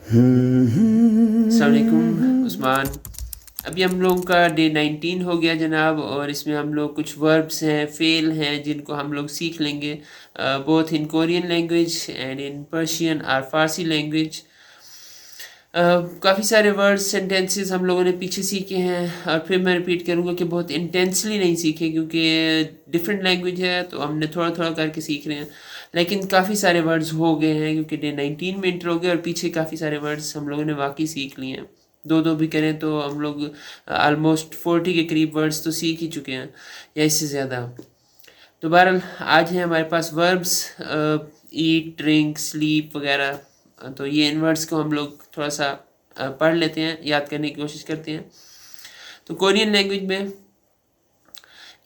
अस्सलाम वालेकुम उस्मान। अभी हम लोगों का डे 19 हो गया जनाब, और इसमें हम लोग कुछ वर्ब्स हैं, फेल हैं, जिनको हम लोग सीख लेंगे both in Korean language and in Persian और फारसी लैंग्वेज। काफ़ी सारे वर्ड्स सेंटेंसेस हम लोगों ने पीछे सीखे हैं, और फिर मैं रिपीट करूँगा कि बहुत इंटेंसली नहीं सीखे, क्योंकि डिफरेंट लैंग्वेज है तो हमने थोड़ा थोड़ा करके सीख रहे हैं। लेकिन काफ़ी सारे वर्ड्स हो गए हैं, क्योंकि डे 19 में इंटर हो गए और पीछे काफ़ी सारे वर्ड्स हम लोगों ने वाकई सीख लिए हैं। दो दो भी करें तो हम लोग ऑलमोस्ट 40 के करीब वर्ड्स तो सीख ही चुके हैं, या इससे ज़्यादा। तो बहरहाल आज है हमारे पास वर्ब्स ईट, ड्रिंक, स्लीप वगैरह। तो ये इन वर्ड्स को हम लोग थोड़ा सा पढ़ लेते हैं, याद करने की कोशिश करते हैं। तो कोरियन लैंग्वेज में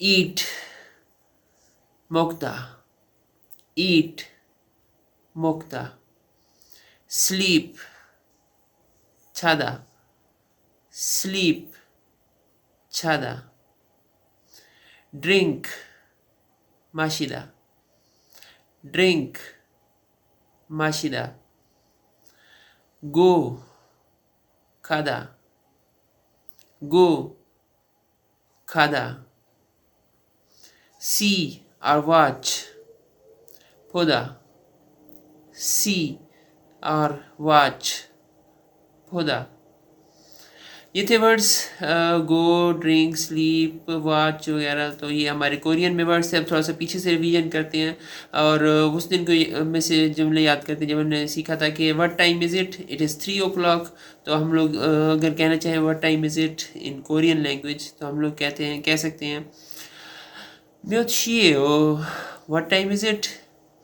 ईट मोक्ता, ईट Mokta, sleep छादा, sleep छादा, drink माशिदा, drink माशिदा, गो खादा, गो खादा, सी और वॉच पोदा, सी और वॉच पोदा। ये थे वर्ड्स गो, ड्रिंक, स्लीप, वॉच वगैरह। तो ये हमारे कोरियन में वर्ड्स थे। अब थोड़ा सा पीछे से रिवीजन करते हैं, और उस दिन को में से जुमले याद करते हैं जब हमने सीखा था कि what time is it, it is 3 o'clock। तो हम लोग अगर कहना चाहें what time is it in Korean language, तो हम लोग कह सकते हैं म्योत शियो, व्हाट टाइम इज़ इट,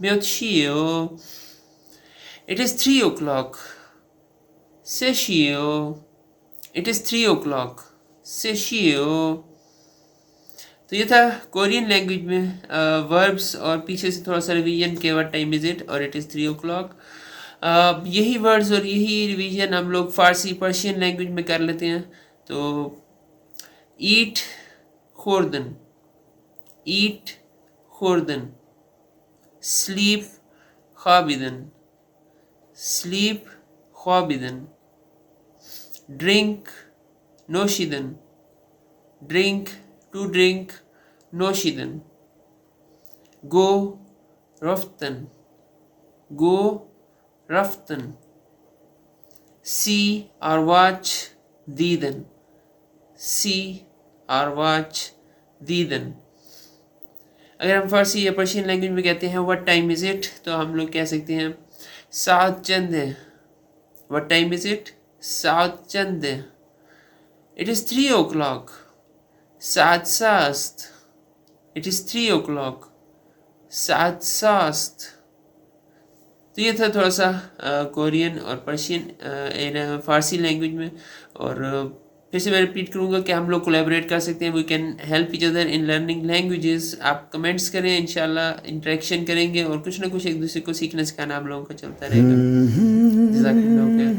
म्योत शियो, इट इज़ 3 o'clock, से शियो, इट इज़ 3 o'clock, से शियो। तो ये था कोरियन लैंग्वेज में वर्ब्स, और पीछे से थोड़ा सा रिवीजन के व्हाट टाइम इज़ इट और इट इज़ 3 o'clock। यही वर्ड्स और यही रिवीजन हम लोग फारसी पर्शियन लैंग्वेज में कर लेते हैं। तो ईट खोरदन, ईट खोरदन, स्लीप ख्वाबिदन, स्लीप ख्वाबिदन, ड्रिंक नोशिदन, ड्रिंक टू ड्रिंक नोशिदन, गो रफ्तन, गो रफ्तन, सी और वॉच दीदन, सी और वॉच दीदन। अगर हम फारसी या पर्शियन लैंग्वेज में कहते हैं व्हाट टाइम इज़ इट, तो हम लोग कह सकते हैं सात चंद है, व्हाट टाइम इज़ इट, सात चंद है, इट इज़ 3 o'clock, सात सास्त, इट इज़ 3 o'clock, सात सास्त। तो ये था थोड़ा सा कोरियन और पर्शियन फारसी लैंग्वेज में। और फिर से मैं रिपीट करूँगा कि हम लोग कोलैबोरेट कर सकते हैं, we can help each other in learning languages. आप कमेंट्स करें, इंशाल्लाह इंटरेक्शन करेंगे, और कुछ ना कुछ एक दूसरे को सीखना सिखाना हम लोगों का चलता रहेगा। जज़ाकल्लाह खैर।